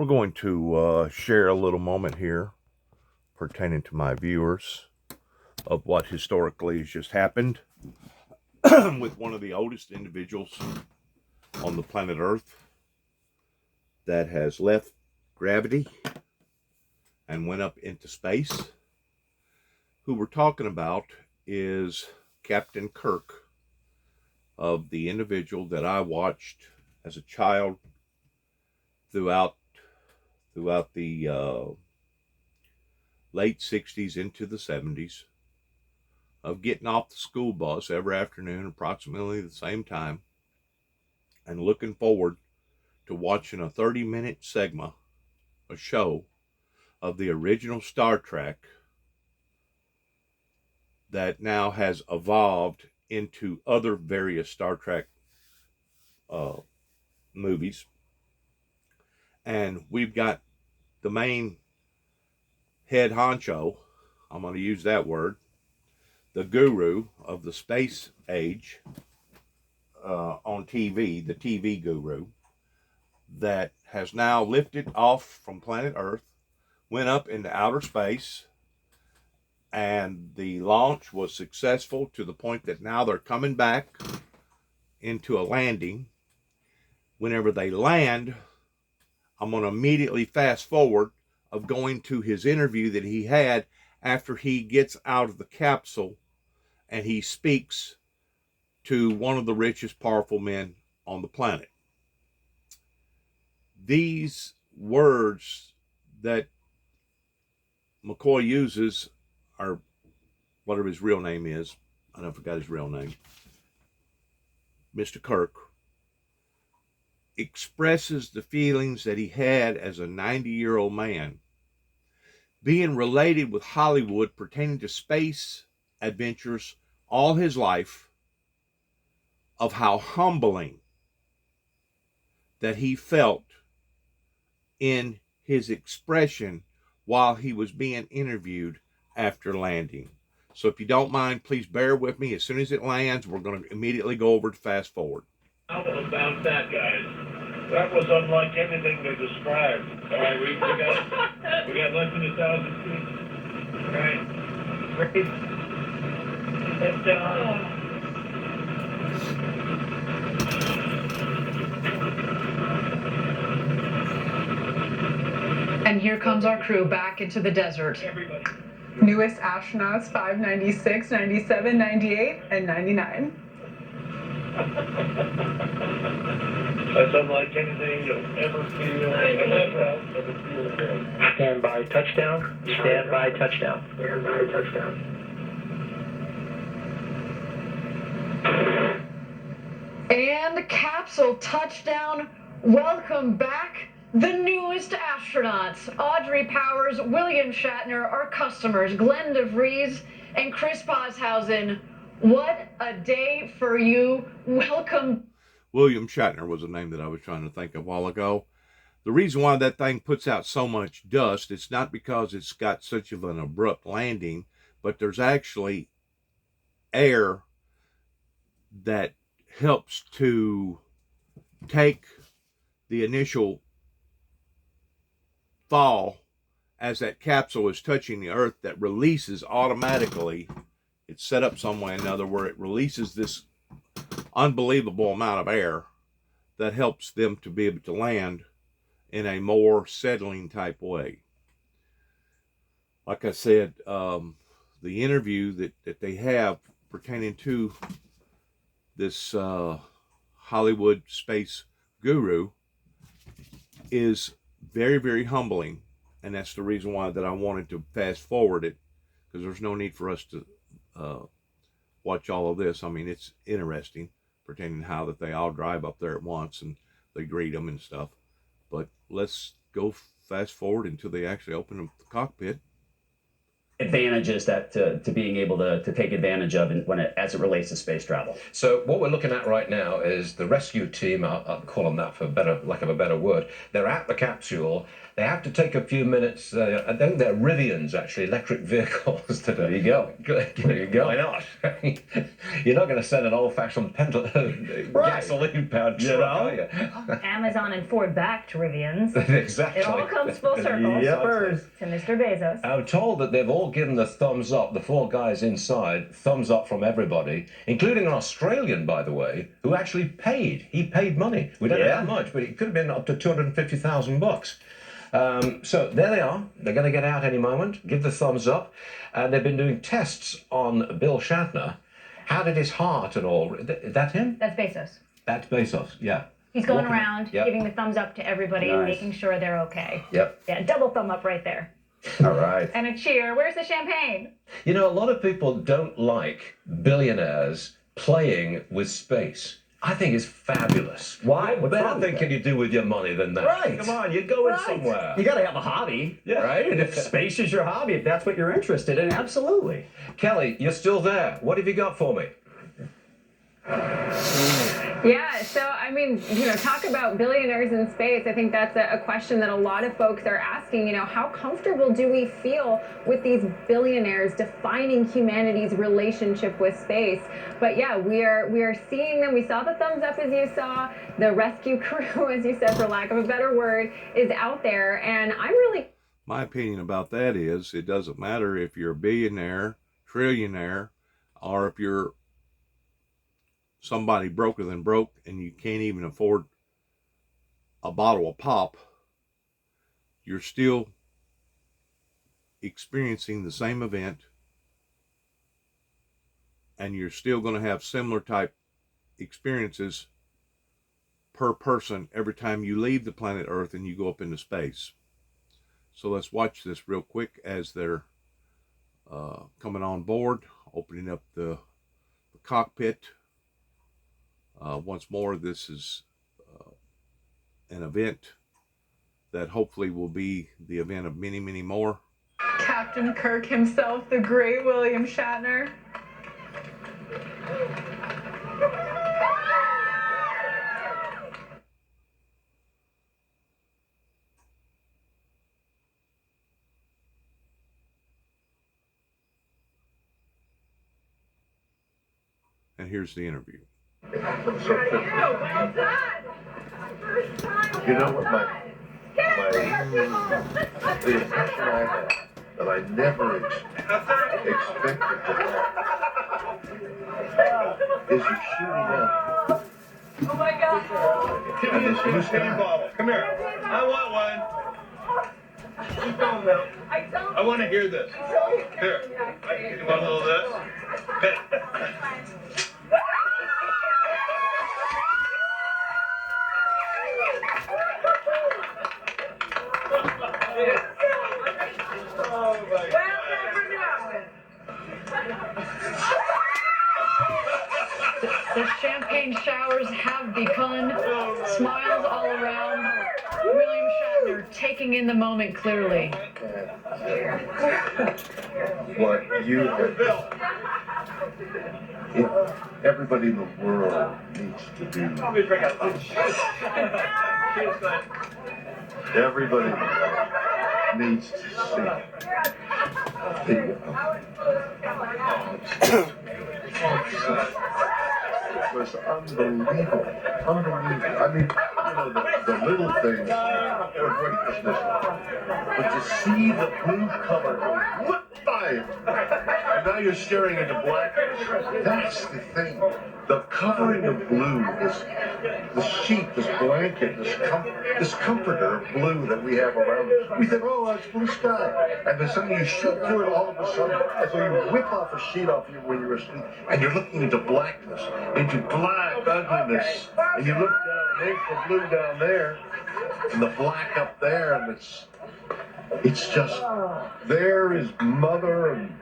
We're going to share a little moment here pertaining to my viewers of what historically has just happened with one of the oldest individuals on the planet Earth that has left gravity and went up into space. Who we're talking about is Captain Kirk, of the individual that I watched as a child throughout the late 60s into the 70s, of getting off the school bus every afternoon approximately the same time and looking forward to watching a 30-minute segment, a show of the original Star Trek that now has evolved into other various Star Trek movies. And we've got the main head honcho, I'm going to use that word, the guru of the space age on TV, the TV guru, that has now lifted off from planet Earth, went up into outer space, and the launch was successful to the point that now they're coming back into a landing. Whenever they land, I'm going to immediately fast forward of going to his interview that he had after he gets out of the capsule and he speaks to one of the richest, powerful men on the planet. These words that McCoy uses are whatever his real name is. I forgot his real name. Mr. Kirk expresses the feelings that he had as a 90-year-old man, being related with Hollywood pertaining to space adventures all his life, of how humbling that he felt in his expression while he was being interviewed after landing. So if you don't mind, please bear with me. As soon as it lands, we're going to immediately go over to fast forward. How about that, guys? That was unlike anything they described. All right, we got less than 1,000 feet. All right. Ready? Let's go. And here comes our crew back into the desert. Everybody. Newest astronauts 596, 97, 98, and 99. That's unlike anything you'll ever feel. Ever feel again. Stand by touchdown. Stand by touchdown. Stand by touchdown. And capsule touchdown. Welcome back. The newest astronauts, Audrey Powers, William Shatner, our customers, Glenn DeVries, and Chris Boshausen. What a day for you. Welcome. William Shatner was a name that I was trying to think of a while ago. The reason why that thing puts out so much dust, it's not because it's got such of an abrupt landing, but there's actually air that helps to take the initial fall as that capsule is touching the earth, that releases automatically. It's set up some way or another where it releases this unbelievable amount of air that helps them to be able to land in a more settling type way. Like I said, the interview that they have pertaining to this Hollywood space guru is very, very humbling, and that's the reason why that I wanted to fast forward it, because there's no need for us to watch all of this. I mean, it's interesting pertaining to how that they all drive up there at once and they greet them and stuff. But let's go fast forward until they actually open up the cockpit advantages that to being able to take advantage of as it relates to space travel. So what we're looking at right now is the rescue team, I'll call them that for lack of a better word. They're at the capsule. They have to take a few minutes. I think they're Rivians, actually, electric vehicles. There you go. There you go. Why not? You're not going to send an old-fashioned gasoline-powered truck, are you? Amazon and Ford backed Rivians. Exactly. It all comes full circle. Yep. Spurs to Mr. Bezos. I'm told that they've all given the thumbs up, the 4 guys inside, thumbs up from everybody, including an Australian, by the way, who actually paid. He paid money. We don't know how much, but it could have been up to $250,000. So there they are. They're going to get out any moment. Give the thumbs up. And they've been doing tests on Bill Shatner. How did his heart and all? Is that him? That's Bezos. That's Bezos, yeah. He's going around giving the thumbs up to everybody and Nice. making sure they're okay. Yep. Yeah, double thumb up right there. All right. And a cheer. Where's the champagne? You know, a lot of people don't like billionaires playing with space. I think it's fabulous. Why? What What's better wrong thing with can that? you do with your money than that? Right. Come on, you're going somewhere. You got to have a hobby, right? And if space is your hobby, if that's what you're interested in, absolutely. Kelly, you're still there. What have you got for me? Yeah, so I mean, talk about billionaires in space. I think that's a question that a lot of folks are asking. How comfortable do we feel with these billionaires defining humanity's relationship with space? But yeah, we are seeing them. We saw the thumbs up, as you saw. The rescue crew, as you said, for lack of a better word, is out there, and I'm really. My opinion about that is it doesn't matter if you're a billionaire, trillionaire, or if you're somebody broker than broke and you can't even afford a bottle of pop. You're still experiencing the same event, and you're still going to have similar type experiences per person every time you leave the planet Earth and you go up into space. So let's watch this real quick as they're coming on board, opening up the cockpit. Once more, this is an event that hopefully will be the event of many, many more. Captain Kirk himself, the great William Shatner. And here's the interview. You know what the impression I had that I never expected to have is you're shooting out. Oh my God. Give me a champagne bottle. Come here. I want one. I want to hear this. Here. You want a little of this? The champagne showers have begun. Smiles all around. William Shatner taking in the moment clearly. What you have done. Everybody in the world needs to do. Everybody in the world needs to see. It was unbelievable. Unbelievable. I mean, the little things were great business. But to see the blue color go whoop by him, and now you're staring into blackness. That's the thing. The covering of blue, this sheet, this blanket, this comforter of blue that we have around us. We think, oh, that's blue sky. And then suddenly you shoot through it all of a sudden, as though you whip off a sheet off you when you're asleep, and you're looking into blackness, into black ugliness. And you look down, and there's the blue down there, and the black up there, and it's just, there is Mother and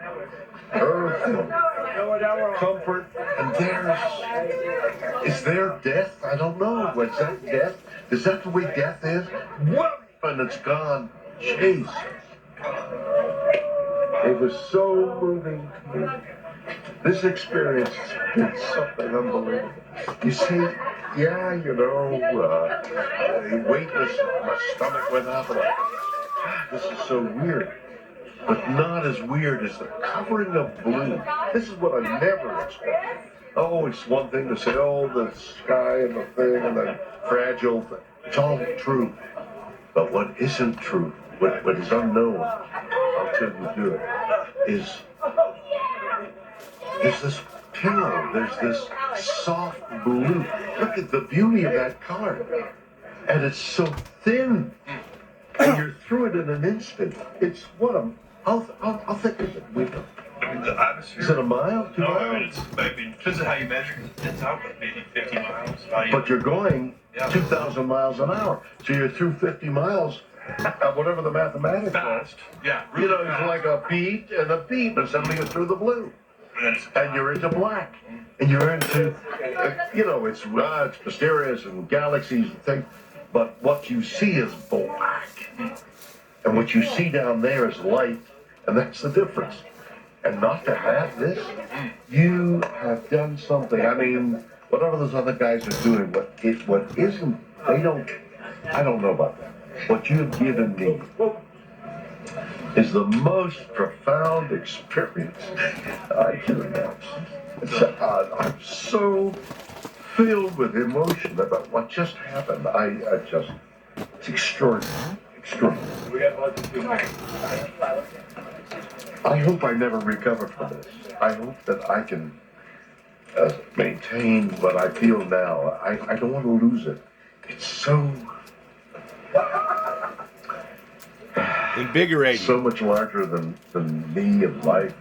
Earth and comfort, and is there death? I don't know. Was that death? Is that the way death is? Whoop! And it's gone. Jeez. It was so moving to me. This experience did something unbelievable. You see, yeah, weightless, my stomach went up, and this is so weird. But not as weird as the covering of blue. This is what I never expected. Oh, it's one thing to say, oh, the sky and the thing and the fragile thing. It's all true. But what isn't true, what is unknown, I'll tell you do it, is there's this pillow, there's this soft blue. Look at the beauty of that color. And it's so thin. And you're through it in an instant. It's what I'll think of it. The atmosphere. Is it a mile? 2 miles? Depends on how you measure it. It's out, but maybe 50 miles. But you're going 2,000 miles an hour. So you're through 50 miles at whatever the mathematics Fast. Yeah. Really it's like a beat and a beat, and suddenly you're through the blue. And you're into black. And you're into, it's mysterious and galaxies and things. But what you see is black. And what you see down there is light. And that's the difference. And not to have this, you have done something. I mean, whatever those other guys are doing, what isn't, I don't know about that. What you have given me is the most profound experience I can imagine. I'm so filled with emotion about what just happened. It's extraordinary. Extraordinary. I hope I never recover from this. I hope that I can maintain what I feel now. I don't want to lose it. It's so invigorating. So much larger than me and life.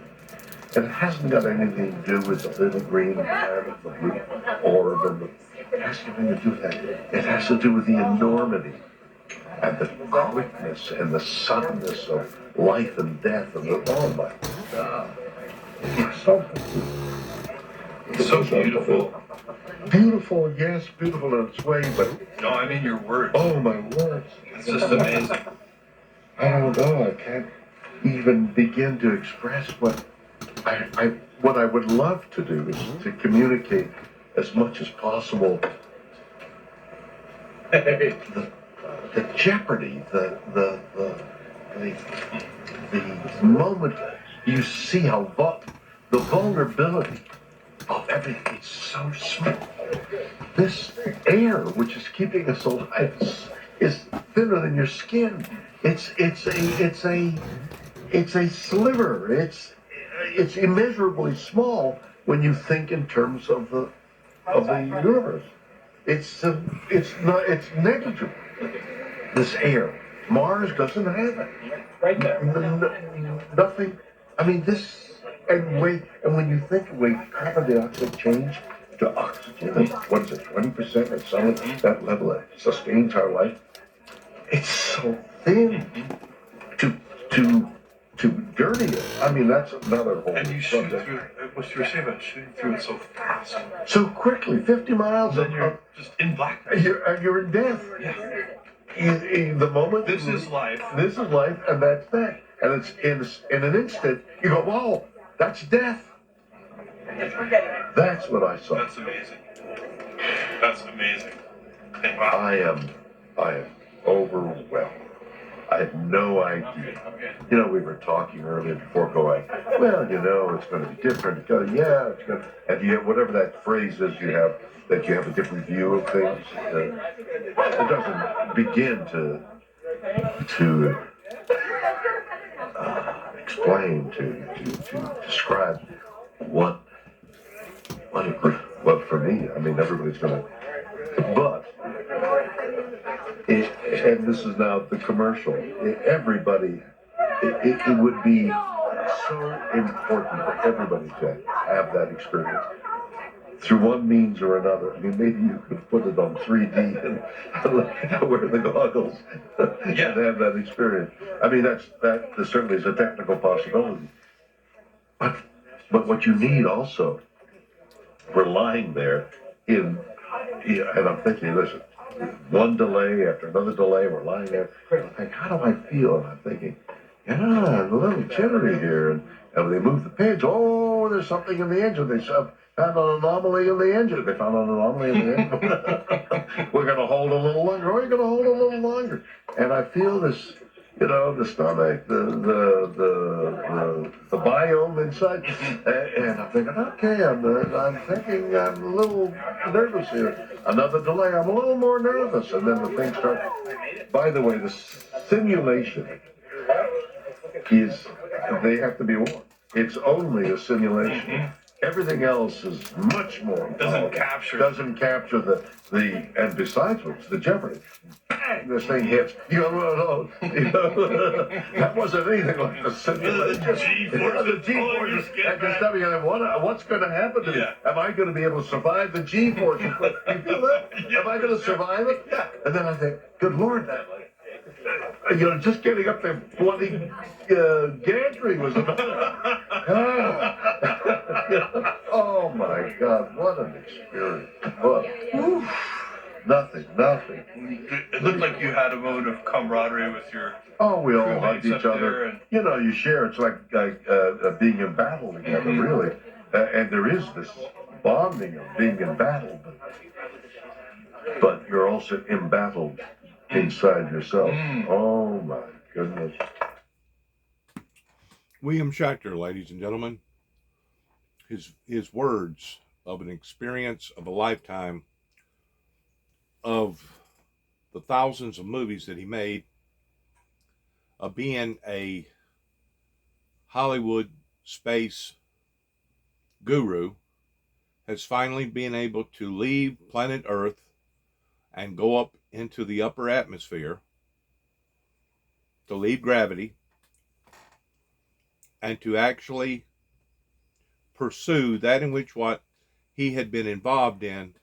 And it hasn't got anything to do with the little green planet, the blue orb, and it has nothing to do with that. It has to do with the enormity and the quickness and the suddenness of life and death and oh my God. It's so beautiful. Beautiful, yes, beautiful in its way, but no, I mean your words. Oh my words. It's just amazing. I don't know. I can't even begin to express what I would love to do is to communicate as much as possible the jeopardy, the moment you see how the vulnerability of everything. It's so small. This air, which is keeping us alive, is thinner than your skin. It's a sliver. It's immeasurably small when you think in terms of the universe. It's negligible. This air. Mars doesn't have it. Right there. Nothing. I mean, and when you think of way carbon dioxide change to oxygen, what is it, 20% or something, that level that sustains our life, it's so thin to dirty it. I mean, that's another whole And you shoot through it, what you were saying about shooting through it so fast. So quickly, 50 miles. And then you're just in blackness. You're in death. Yeah. In the moment. This is life. This is life, and that's that. And it's in an instant, you go, wow, that's death. That's what I saw. That's amazing. That's amazing. And wow. I am overwhelmed. I had no idea. You know, we were talking earlier before going, well, you know, it's going to be different. Yeah, it's going to, and you have whatever that phrase is you have, that you have a different view of things. It doesn't begin to explain, to describe what for me, I mean, everybody's going to, but, and this is now the commercial, everybody, it would be so important for everybody to have that experience through one means or another. I mean, maybe you could put it on 3D and wear the goggles and have that experience. I mean, that certainly is a technical possibility. But what you need also, we're lying there and I'm thinking, listen, one delay after another delay, we're lying there. And I think, how do I feel? And I'm thinking, yeah, a little jittery here. And when they move the page, oh, there's something in the engine. They found an anomaly in the engine. They found an anomaly in the engine. We're going to hold a little longer. We're going to hold a little longer. And I feel this, the stomach, the biome inside. And I'm thinking, okay, I'm thinking I'm a little nervous here. Another delay, I'm a little more nervous. And then the thing starts. By the way, the simulation is, they have to be warned. It's only a simulation. Mm-hmm. Everything else is much more. Doesn't capture the and besides which, the jeopardy. Bang! This thing hits. That wasn't anything like the simulation. The G-forces. I can tell you what's going to happen to me. Am I going to be able to survive the G-forces? You feel that? Am I going to survive it? And then I think, good Lord, just getting up there bloody gantry was enough. Oh my God, what an experience. Nothing. It looked like you had a mode of camaraderie with your. Oh, we all hugged each other. You share. It's like being in battle together, really. And there is this bonding of being in battle, but you're also embattled inside yourself. Oh my goodness. William Shatner, ladies and gentlemen, his words of an experience of a lifetime, of the thousands of movies that he made, of being a Hollywood space guru, has finally been able to leave planet Earth and go up into the upper atmosphere, to leave gravity, and to actually pursue that in which what he had been involved in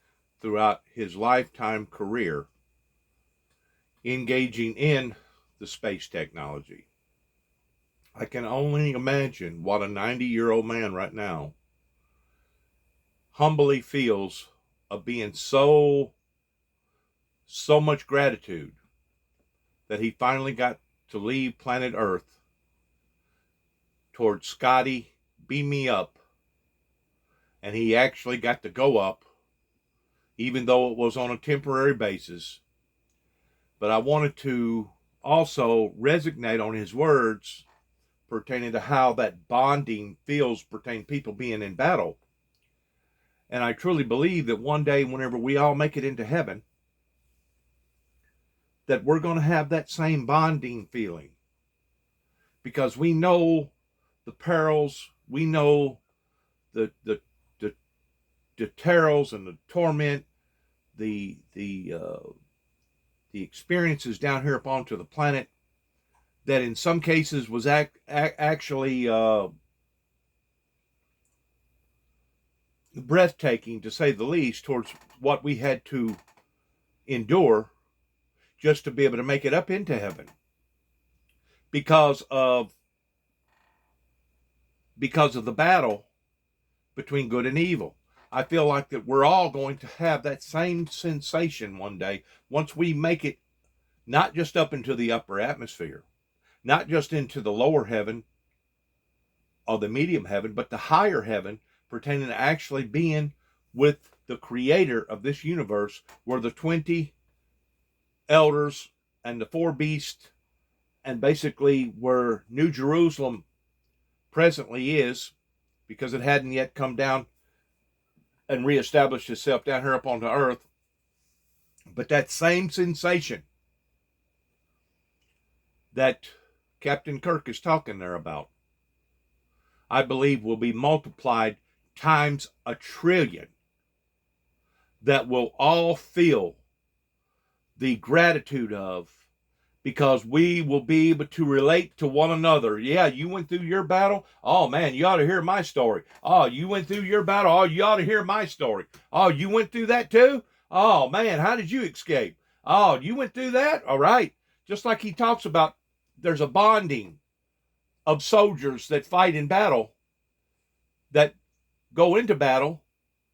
throughout his lifetime career, engaging in the space technology. I can only imagine what a 90-year-old man right now humbly feels of being so much gratitude that he finally got to leave planet Earth towards Scotty, beam me up, and he actually got to go up, even though it was on a temporary basis. But I wanted to also resonate on his words pertaining to how that bonding feels pertaining to people being in battle. And I truly believe that one day, whenever we all make it into heaven, that we're going to have that same bonding feeling, because we know the perils, we know the terrors and the torment, the experiences down here up onto the planet, that in some cases was actually breathtaking, to say the least, towards what we had to endure just to be able to make it up into heaven, because of the battle between good and evil. I feel like that we're all going to have that same sensation one day, once we make it not just up into the upper atmosphere, not just into the lower heaven or the medium heaven, but the higher heaven, pertaining to actually being with the creator of this universe, where the 20 elders and the 4 beasts, and basically where New Jerusalem presently is, because it hadn't yet come down and reestablished itself down here upon the earth. But that same sensation that Captain Kirk is talking there about, I believe will be multiplied times 1,000,000,000, that will all feel the gratitude of, because we will be able to relate to one another. Yeah, you went through your battle. Oh man, you ought to hear my story. Oh, you went through your battle. Oh, you ought to hear my story. Oh, you went through that too? Oh man, how did you escape? Oh, you went through that? All right. Just like he talks about, there's a bonding of soldiers that fight in battle, that go into battle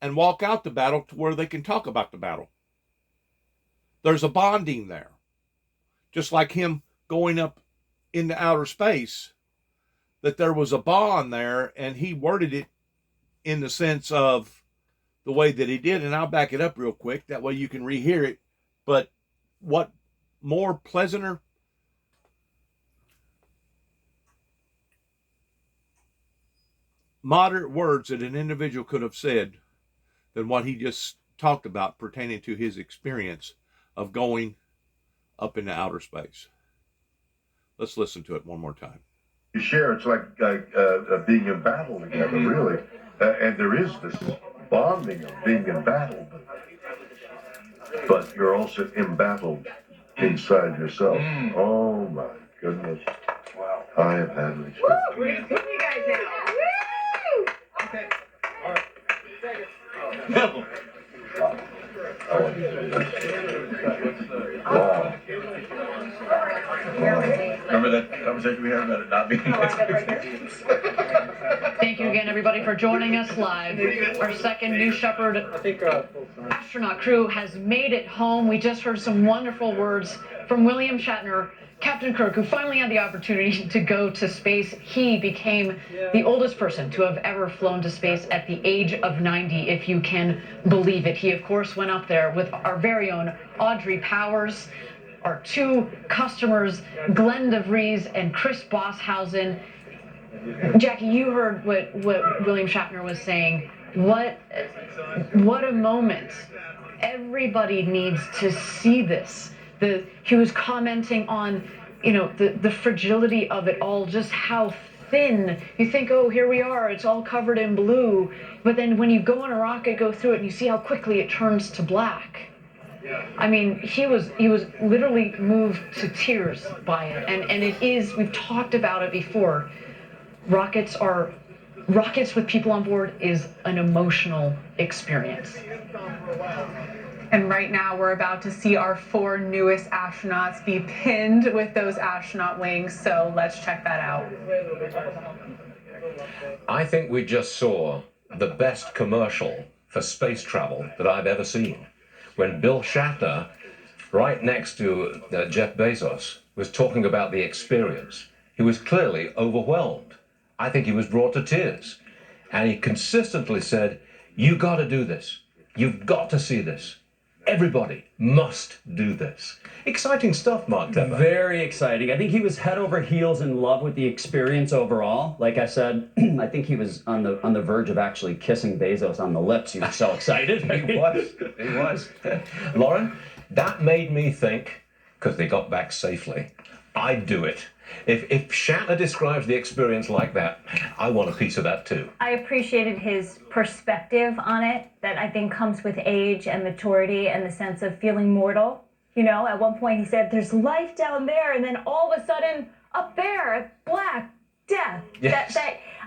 and walk out the battle to where they can talk about the battle. There's a bonding there. Just like him going up into outer space, that there was a bond there, and he worded it in the sense of the way that he did. And I'll back it up real quick. That way you can rehear it. But what more pleasanter moderate words that an individual could have said than what he just talked about pertaining to his experience of going up into outer space. Let's listen to it one more time. You share, it's like being in battle together, really. And there is this bonding of being in battle, but you're also embattled inside yourself. Oh my goodness. Wow. I have had an experience. Woo! We're going to see you guys now. Woo! Okay. All right. Wow. Remember that conversation we had about it not being Thank you again, everybody, for joining us live. Our second New Shepard astronaut crew has made it home. We just heard some wonderful words from William Shatner, Captain Kirk, who finally had the opportunity to go to space. He became the oldest person to have ever flown to space at the age of 90, if you can believe it. He, of course, went up there with our very own Audrey Powers, our two customers, Glenn DeVries and Chris Bosshausen. Jackie, you heard what William Shatner was saying. What a moment. Everybody needs to see this. He was commenting on, the fragility of it all, just how thin. You think, oh, here we are, it's all covered in blue. But then when you go on a rocket, go through it, and you see how quickly it turns to black. I mean, he was literally moved to tears by it. And it is, we've talked about it before. Rockets with people on board is an emotional experience. And right now we're about to see our 4 newest astronauts be pinned with those astronaut wings. So let's check that out. I think we just saw the best commercial for space travel that I've ever seen. When Bill Shatner, right next to Jeff Bezos, was talking about the experience, he was clearly overwhelmed. I think he was brought to tears. And he consistently said, you got to do this. You've got to see this. Everybody must do this. Exciting stuff, Mark Dever. Very exciting. I think he was head over heels in love with the experience overall. Like I said, I think he was on the verge of actually kissing Bezos on the lips. He was so excited. He was. Lauren, that made me think, because they got back safely, I'd do it. If Shatner describes the experience like that, I want a piece of that too. I appreciated his perspective on it, that I think comes with age and maturity and the sense of feeling mortal. At one point he said, there's life down there, and then all of a sudden, up there, black, death. Yes.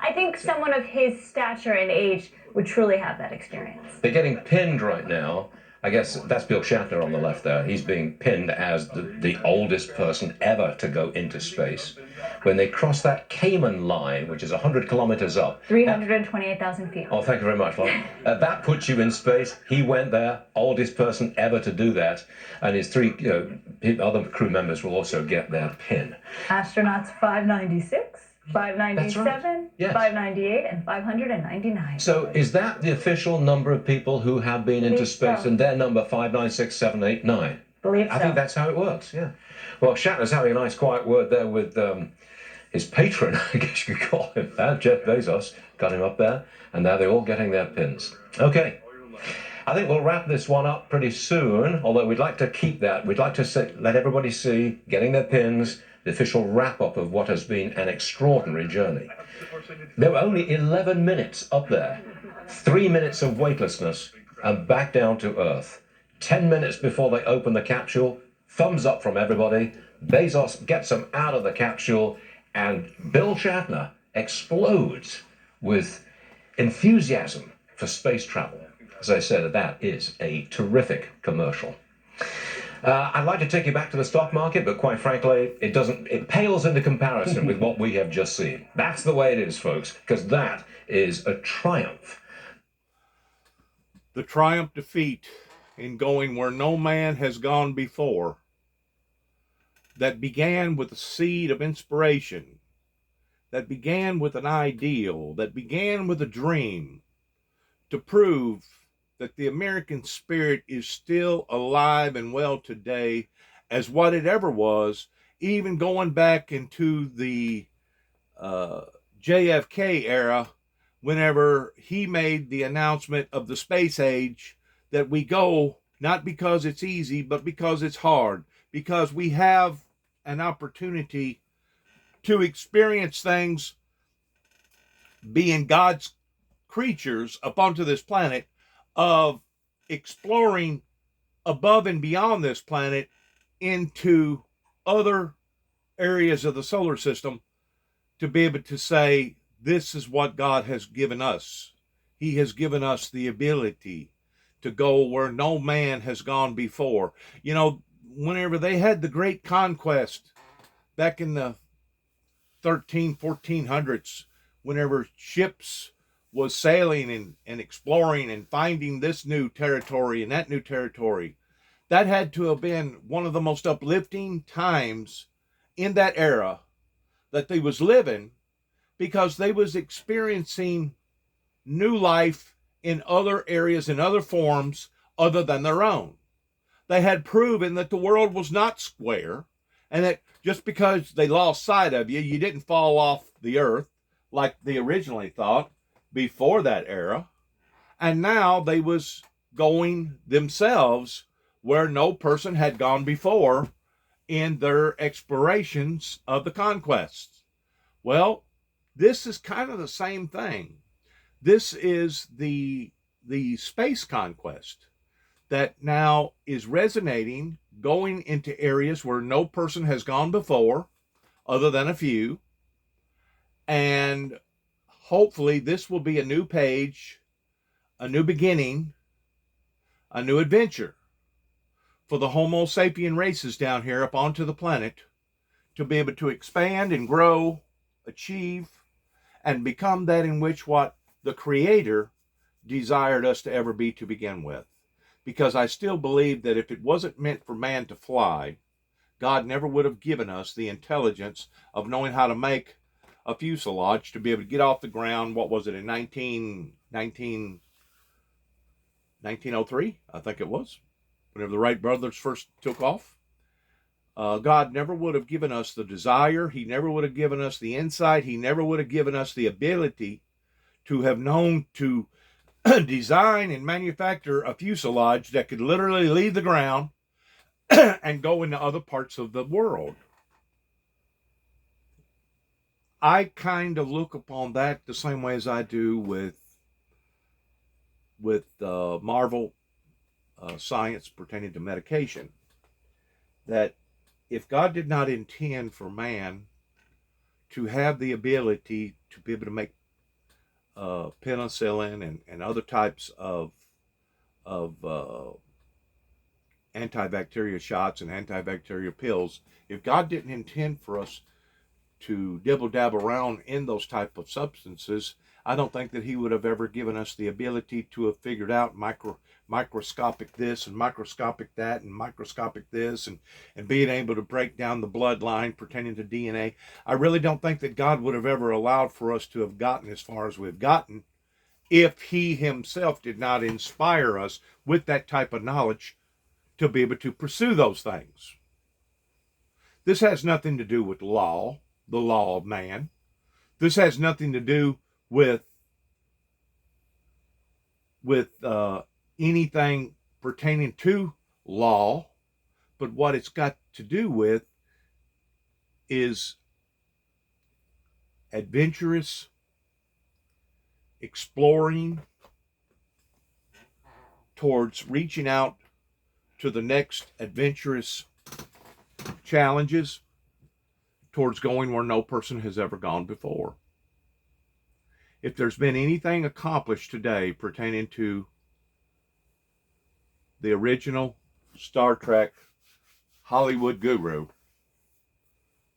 I think someone of his stature and age would truly have that experience. They're getting pinned right now. I guess that's Bill Shatner on the left there. He's being pinned as the oldest person ever to go into space. When they cross that Cayman line, which is 100 kilometers up. 328,000 feet. Oh, thank you very much, Lauren. That puts you in space. He went there, oldest person ever to do that. And his 3 other crew members will also get their pin. Astronauts 596. 597, right. Yes. 598, and 599. So is that the official number of people who have been into space, and their number 596, 789? Believe so. I think that's how it works, yeah. Well, Shatner's having a nice quiet word there with his patron, I guess you could call him that, Jeff Bezos, got him up there, and now they're all getting their pins. Okay. I think we'll wrap this one up pretty soon, although we'd like to keep that. We'd like to let everybody see, getting their pins, the official wrap-up of what has been an extraordinary journey. There were only 11 minutes up there, 3 minutes of weightlessness, and back down to Earth. 10 minutes before they open the capsule, thumbs up from everybody. Bezos gets them out of the capsule, and Bill Shatner explodes with enthusiasm for space travel. As I said, that is a terrific commercial. I'd like to take you back to the stock market, but quite frankly, it pales into comparison with what we have just seen. That's the way it is, folks, because that is a triumph. The triumph defeat in going where no man has gone before that began with a seed of inspiration, that began with an ideal, that began with a dream, to prove that the American spirit is still alive and well today as what it ever was, even going back into the JFK era, whenever he made the announcement of the space age, that we go not because it's easy, but because it's hard, because we have an opportunity to experience things being God's creatures up onto this planet, of exploring above and beyond this planet into other areas of the solar system, to be able to say, this is what God has given us. He has given us the ability to go where no man has gone before. You know, whenever they had the great conquest back in the 1400s, whenever ships was sailing and exploring and finding this new territory and that new territory, that had to have been one of the most uplifting times in that era that they was living, because they was experiencing new life in other areas, in other forms other than their own. They had proven that the world was not square, and that just because they lost sight of you, you didn't fall off the earth like they originally thought before that era. And now they was going themselves where no person had gone before in their explorations of the conquests. Well, this is kind of the same thing. This is the space conquest that now is resonating, going into areas where no person has gone before, other than a few. And hopefully this will be a new page, a new beginning, a new adventure for the Homo sapien races down here up onto the planet, to be able to expand and grow, achieve, and become that in which what the Creator desired us to ever be to begin with. Because I still believe that if it wasn't meant for man to fly, God never would have given us the intelligence of knowing how to make a fuselage to be able to get off the ground. What was it, in 1903, I think it was, whenever the Wright brothers first took off. God never would have given us the desire. He never would have given us the insight. He never would have given us the ability to have known to design and manufacture a fuselage that could literally leave the ground and go into other parts of the world. I kind of look upon that the same way as I do with Marvel science pertaining to medication. That if God did not intend for man to have the ability to be able to make penicillin and other types of antibacterial shots and antibacterial pills, if God didn't intend for us to dibble dab around in those type of substances, I don't think that he would have ever given us the ability to have figured out microscopic this and microscopic that and microscopic this, and being able to break down the bloodline pertaining to DNA. I really don't think that God would have ever allowed for us to have gotten as far as we've gotten if he himself did not inspire us with that type of knowledge to be able to pursue those things. This has nothing to do with law, the law of man. This has nothing to do with anything pertaining to law, but what it's got to do with is adventurous exploring towards reaching out to the next adventurous challenges, towards going where no person has ever gone before. If there's been anything accomplished today pertaining to the original Star Trek Hollywood guru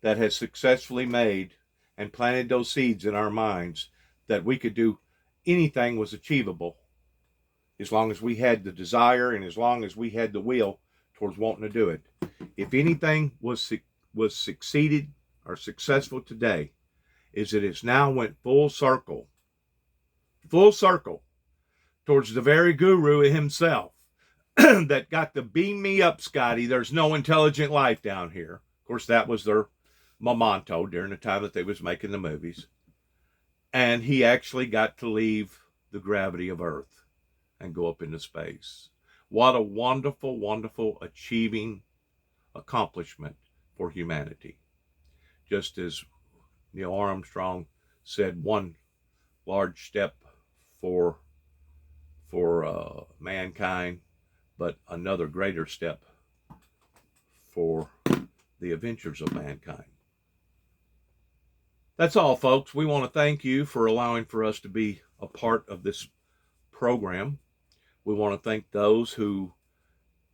that has successfully made and planted those seeds in our minds that we could do anything was achievable, as long as we had the desire and as long as we had the will towards wanting to do it. If anything was was succeeded or successful today is that it's now went full circle towards the very guru himself that got to beam me up, Scotty. There's no intelligent life down here. Of course, that was their memento during the time that they was making the movies. And he actually got to leave the gravity of Earth and go up into space. What a wonderful, wonderful achieving accomplishment for humanity. Just as Neil Armstrong said, one large step for mankind, but another greater step for the adventures of mankind. That's all, folks. We want to thank you for allowing for us to be a part of this program. We want to thank those who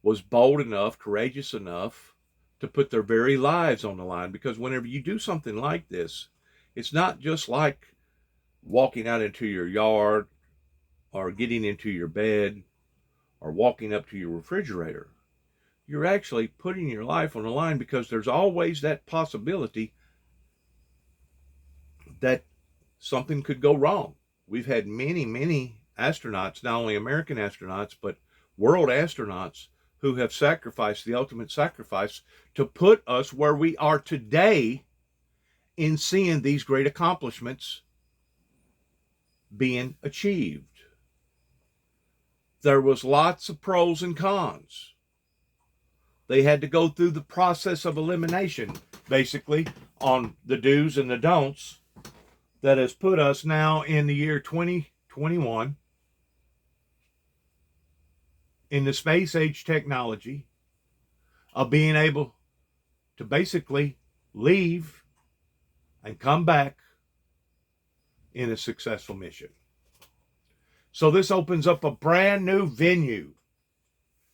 was bold enough, courageous enough to put their very lives on the line, because whenever you do something like this, it's not just like walking out into your yard or getting into your bed or walking up to your refrigerator. You're actually putting your life on the line, because there's always that possibility that something could go wrong. We've had many, many astronauts, not only American astronauts, but world astronauts, who have sacrificed the ultimate sacrifice to put us where we are today in seeing these great accomplishments being achieved. There was lots of pros and cons. They had to go through the process of elimination, basically, on the do's and the don'ts that has put us now in the year 2021 in the space age technology of being able to basically leave and come back in a successful mission. So this opens up a brand new venue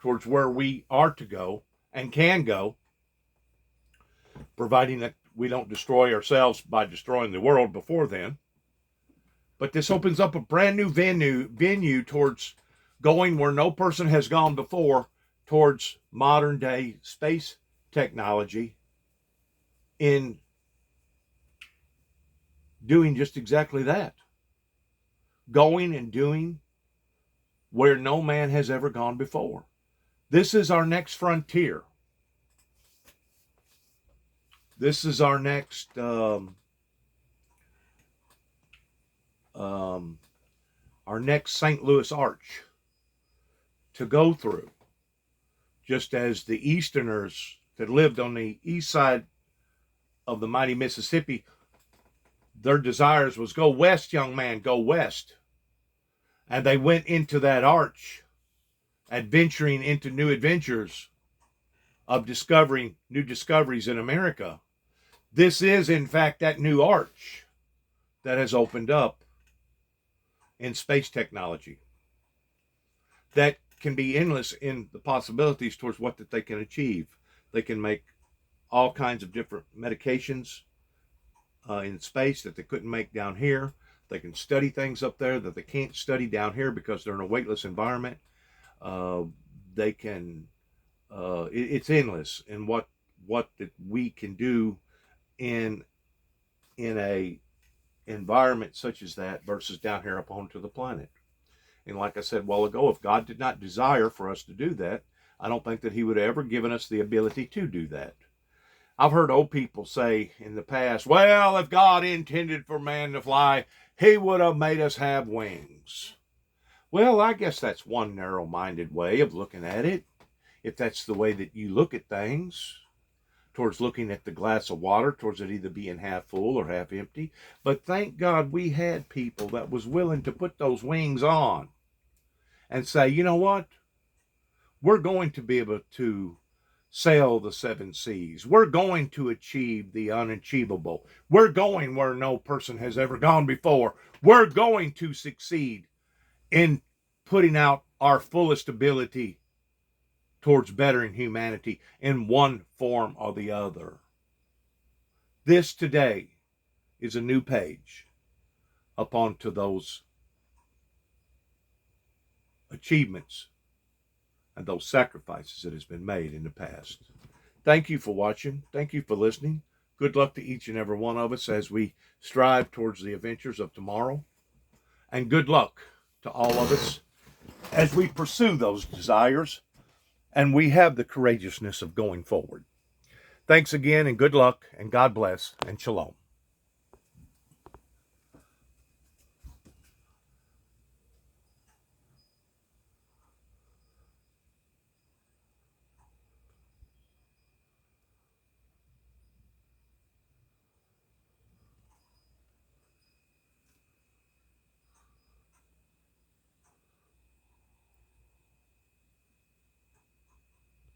towards where we are to go and can go, providing that we don't destroy ourselves by destroying the world before then. But this opens up a brand new venue towards going where no person has gone before, towards modern day space technology, in doing just exactly that. Going and doing where no man has ever gone before. This is our next frontier. This is our next St. Louis Arch to go through. Just as the Easterners that lived on the east side of the mighty Mississippi, their desires was, go west, young man, go west. And they went into that arch, adventuring into new adventures of discovering new discoveries in America. This is, in fact, that new arch that has opened up in space technology that can be endless in the possibilities towards what that they can achieve. They can make all kinds of different medications in space that they couldn't make down here. They can study things up there that they can't study down here because they're in a weightless environment. They can, it's endless in what that we can do in a environment such as that versus down here up onto the planet. And like I said a while ago, if God did not desire for us to do that, I don't think that he would have ever given us the ability to do that. I've heard old people say in the past, well, if God intended for man to fly, he would have made us have wings. Well, I guess that's one narrow-minded way of looking at it, if that's the way that you look at things, towards looking at the glass of water, towards it either being half full or half empty. But thank God we had people that was willing to put those wings on and say, you know what? We're going to be able to sail the seven seas. We're going to achieve the unachievable. We're going where no person has ever gone before. We're going to succeed in putting out our fullest ability towards bettering humanity in one form or the other. This today is a new page upon to those achievements and those sacrifices that has been made in the past. Thank you for watching. Thank you for listening. Good luck to each and every one of us as we strive towards the adventures of tomorrow. And good luck to all of us as we pursue those desires and we have the courageousness of going forward. Thanks again, and good luck, and God bless, and shalom.